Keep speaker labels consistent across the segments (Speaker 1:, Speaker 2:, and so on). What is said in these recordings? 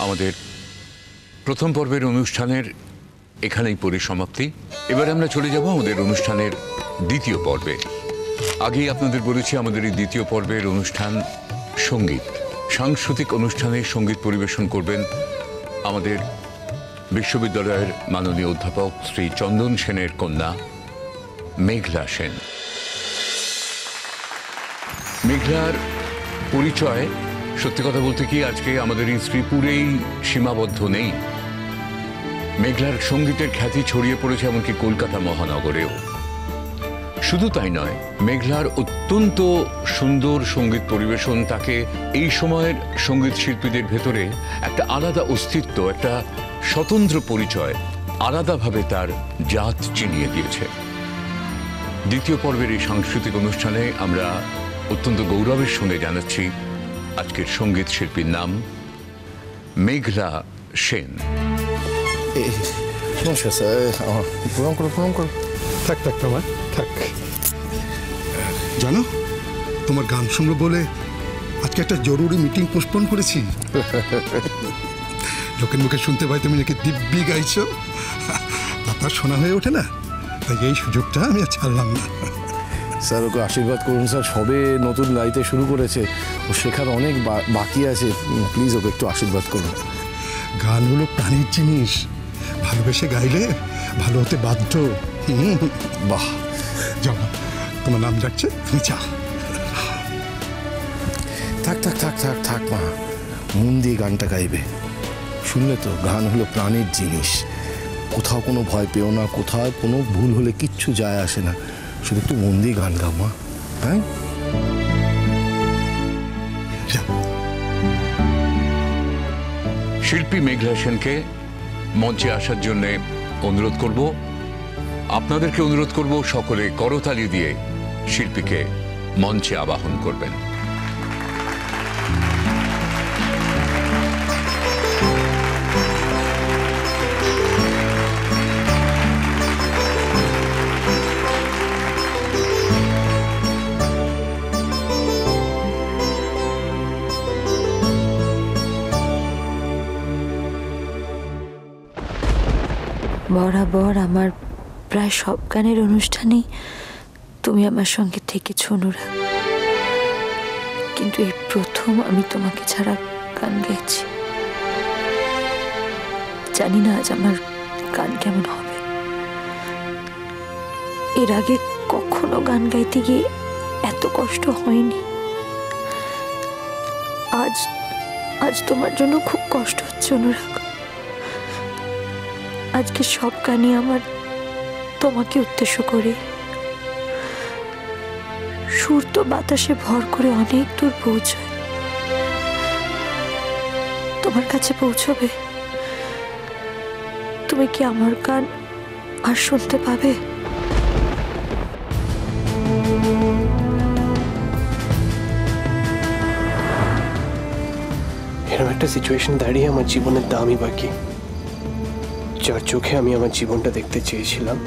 Speaker 1: আমাদের প্রথম পর্বের অনুষ্ঠানের এখানেই পরিসমাপ্তি। এবার আমরা চলে যাব আমাদের অনুষ্ঠানের দ্বিতীয় পর্বে। আগেই আপনাদের বলেছি আমাদের এই দ্বিতীয় পর্বের অনুষ্ঠান সঙ্গীত, সাংস্কৃতিক অনুষ্ঠানে সঙ্গীত পরিবেশন করবেন আমাদের বিশ্ববিদ্যালয়ের মাননীয় অধ্যাপক শ্রী চন্দন সেনের কন্যা মেঘলা সেন। মেঘলার পরিচয় সত্যি কথা বলতে কি আজকে আমাদের এই শ্রীপুরেই সীমাবদ্ধ নেই। মেঘলার সঙ্গীতের খ্যাতি ছড়িয়ে পড়েছে এমনকি কলকাতা মহানগরেও। শুধু তাই নয়, মেঘলার অত্যন্ত সুন্দর সঙ্গীত পরিবেশন তাকে এই সময়ের সঙ্গীত শিল্পীদের ভেতরে একটা আলাদা অস্তিত্ব, একটা স্বতন্ত্র পরিচয়, আলাদাভাবে তার জাত চিনিয়ে দিয়েছে। দ্বিতীয় পর্বের এই সাংস্কৃতিক অনুষ্ঠানে আমরা অত্যন্ত গৌরবের সঙ্গে জানাচ্ছি আজকের সঙ্গীত শিল্পীর নাম মেঘলা সেন।
Speaker 2: নমস্কার স্যার, প্রণাম করো প্রণাম করো।
Speaker 3: থাক থাক তোমার থাক। জানো, তোমার গান শুনবো বলে আজকে একটা জরুরি মিটিং পোস্টপোন করেছি। লোকের মুখে শুনতে পাই তুমি নাকি দিব্যি গাইছো, তার শোনা হয়ে ওঠে না, তাই এই সুযোগটা আমি আর ছাড়লাম না।
Speaker 2: স্যার ওকে আশীর্বাদ করুন স্যার, সবে নতুন গাইতে শুরু করেছে, ও শেখার অনেক বাকি আছে, প্লিজ ওকে একটু আশীর্বাদ করুন।
Speaker 3: গান হলো প্রাণীর জিনিস, ভালোবেসে গাইলে ভালো হতে বাধ্য।
Speaker 2: বাহ,
Speaker 3: যাও, তোমার নাম যাচ্ছে, তুমি চা।
Speaker 2: থাক থাক থাক থাক থাক মা, মন দিয়ে গানটা গাইবে। শুনলে তো, গান হলো প্রাণীর জিনিস, কোথাও কোনো ভয় পেও না, কোথাও কোনো ভুল হলে কিচ্ছু যায় আসে না, শুধু একটু মন দিয়ে গান গাও মা। হ্যাঁ,
Speaker 1: শিল্পী মেঘলা সেনকে মঞ্চে আসার জন্য অনুরোধ করব, আপনাদেরকে অনুরোধ করব সকলে করতালি দিয়ে শিল্পীকে মঞ্চে আবাহন করবেন।
Speaker 4: বরাবর আমার প্রায় সব গানের অনুষ্ঠানেই তুমি আমার সঙ্গে থেকেছ অনুরাগ, কিন্তু এই প্রথম আমি তোমাকে ছাড়া গান গাইছি। জানি না আজ আমার গান কেমন হবে। এর আগে কখনো গান গাইতে গিয়ে এত কষ্ট হয়নি। আজ আজ তোমার জন্য খুব কষ্ট হচ্ছে অনুরাগ। আজকে সব গানই আমার তোমাকে উদ্দেশ্য করে। সুর তো বাতাসে ভর করে অনেক দূর পৌঁছায়, তোমার কাছে পৌঁছবে। তুমি কি আমার গান আর শুনতে পাবে?
Speaker 5: এরকম একটা সিচুয়েশন দাঁড়িয়ে আমার জীবনের দামই বাকি। যার চোখে আমি আমার জীবনটা দেখতে চেয়েছিলাম,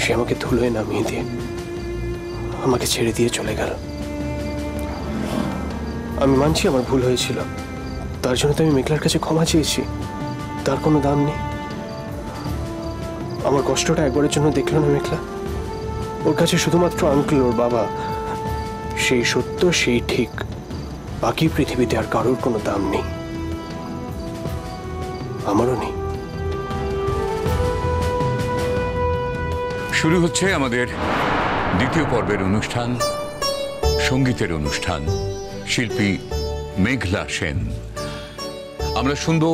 Speaker 5: সে আমাকে ধুলোয় নামিয়ে দিয়ে আমাকে ছেড়ে দিয়ে চলে গেল। আমি মানছি আমার ভুল হয়েছিল, তার জন্য তো আমি মেঘলার কাছে ক্ষমা চেয়েছি। তার কোনো দাম নেই। আমার কষ্টটা একবারের জন্য দেখলো না মেঘলা। ওর কাছে শুধুমাত্র আঙ্কেল, ওর বাবা, সেই সত্য, সেই ঠিক। বাকি পৃথিবীতে আর কারোর কোনো দাম নেই, আমারও নেই।
Speaker 1: শুরু হচ্ছে আমাদের দ্বিতীয় পর্বের অনুষ্ঠান, সঙ্গীতের অনুষ্ঠান, শিল্পী মেঘলা সেন। আমরা শুনব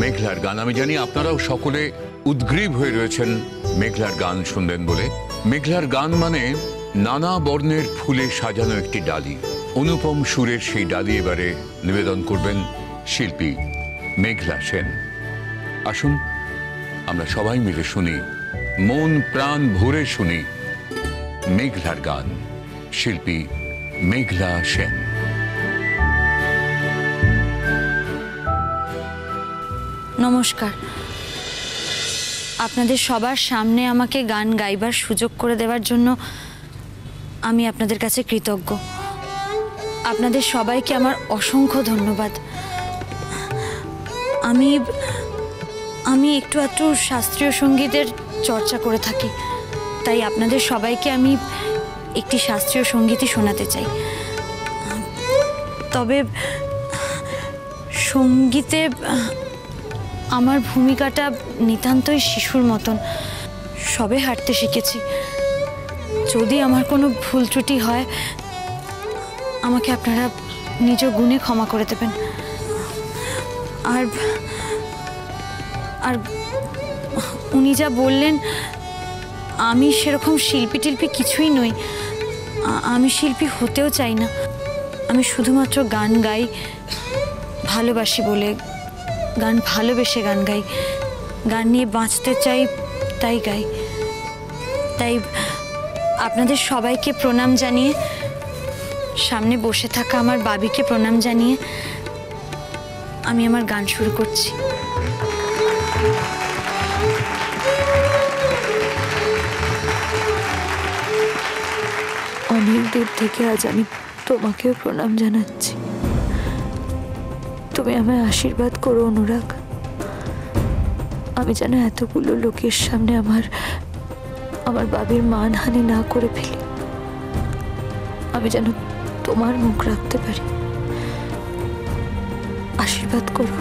Speaker 1: মেঘলার গান। আমি জানি আপনারাও সকলে উদ্গ্রীব হয়ে রয়েছেন মেঘলার গান শুনবেন বলে। মেঘলার গান মানে নানা বর্ণের ফুলে সাজানো একটি ডালি। অনুপম সুরের সেই ডালি এবারে নিবেদন করবেন শিল্পী মেঘলা সেন। আসুন আমরা সবাই মিলে শুনি, মন প্রাণ ভরে শুনি মেঘলার গান, শিল্পী মেঘলা সেন।
Speaker 6: নমস্কার। আপনাদের সবার সামনে আমাকে গান গাইবার সুযোগ করে দেওয়ার জন্য আমি আপনাদের কাছে কৃতজ্ঞ। আপনাদের সবাইকে আমার অসংখ্য ধন্যবাদ। আমি আমি একটু একটু শাস্ত্রীয় সঙ্গীতের চর্চা করে থাকি, তাই আপনাদের সবাইকে আমি একটি শাস্ত্রীয় সঙ্গীতই শোনাতে চাই। তবে সঙ্গীতে আমার ভূমিকাটা নিতান্তই শিশুর মতন, সবে হাঁটতে শিখেছি। যদি আমার কোনো ভুল ত্রুটি হয় আমাকে আপনারা নিজ গুণে ক্ষমা করে দেবেন। আর আর উনি যা বললেন, আমি সেরকম শিল্পী টিল্পী কিছুই নই, আমি শিল্পী হতেও চাই না। আমি শুধুমাত্র গান গাই ভালোবাসি বলে, গান ভালোবেসে গান গাই, গান নিয়ে বাঁচতে চাই তাই গাই। তাই আপনাদের সবাইকে প্রণাম জানিয়ে, সামনে বসে থাকা আমার বাবিকে প্রণাম জানিয়ে আমি আমার গান শুরু করছি।
Speaker 4: অনেক দূর থেকে আজ আমি তোমাকেও প্রণাম জানাচ্ছি। তুমি আমায় আশীর্বাদ করো অনুরাগ। আমি যেন এতগুলো লোকের সামনে আমার বাবির মানহানি না করে ফেলি। আমি যেন তোমার মুখ রাখতে পারি। আশীর্বাদ করো।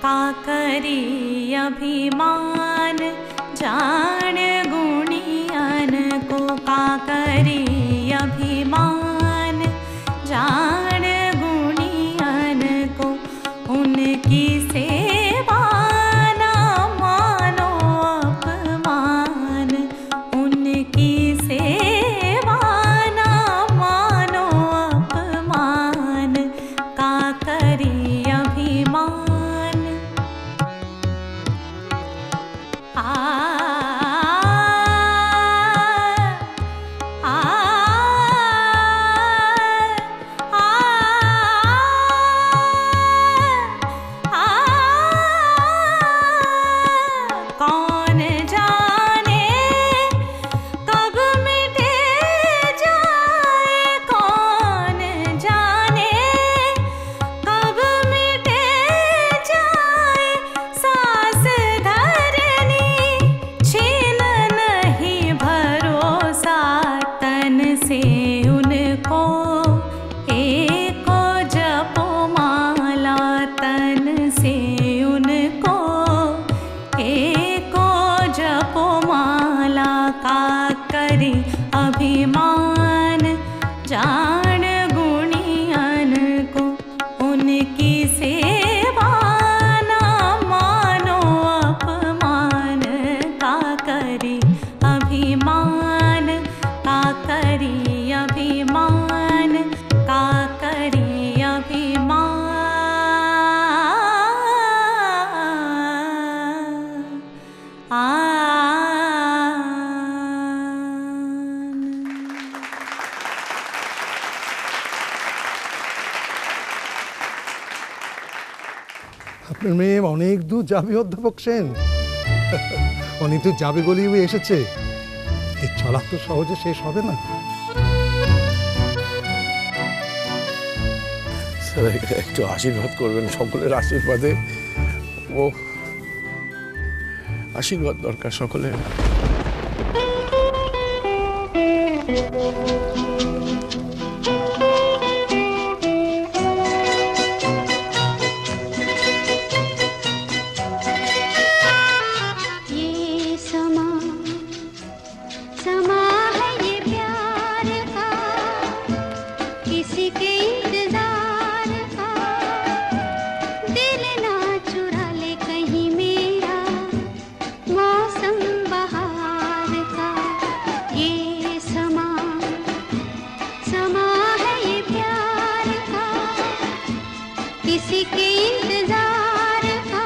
Speaker 7: काकरी अभिमान जान गुणियन को, काकरी अभिमान जान गुणियन को, उनकी सेवा ना मानो अपमान, उनकी सेवा ना मानो अपमान, काकरी अभिमान। कौन जाने कब मिटे जाए, कौन जाने कब मिटे जाए, सांस धरनी छीन नहीं भरोसा, तन से उनको एको जपो माला, तन से उनको एको जपो माला, काकरी अभिमान जान गुणियन को, उनकी सेवा ना मानो अपमान, काकरी अभिमान, काकरी अभिमान, काकरी अभिमान।
Speaker 3: আপনার মেয়ে অনেক দূর যাবে অধ্যাপক সেন, অনেক দূর যাবে বলেই ও এসেছে। এই চলা তো সহজে শেষ হবে না।
Speaker 2: স্যার একটু আশীর্বাদ করবেন, সকলের আশীর্বাদে। ও আশীর্বাদ দরকার সকলের।
Speaker 8: किसी के इंतजार का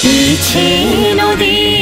Speaker 7: মিছে নদী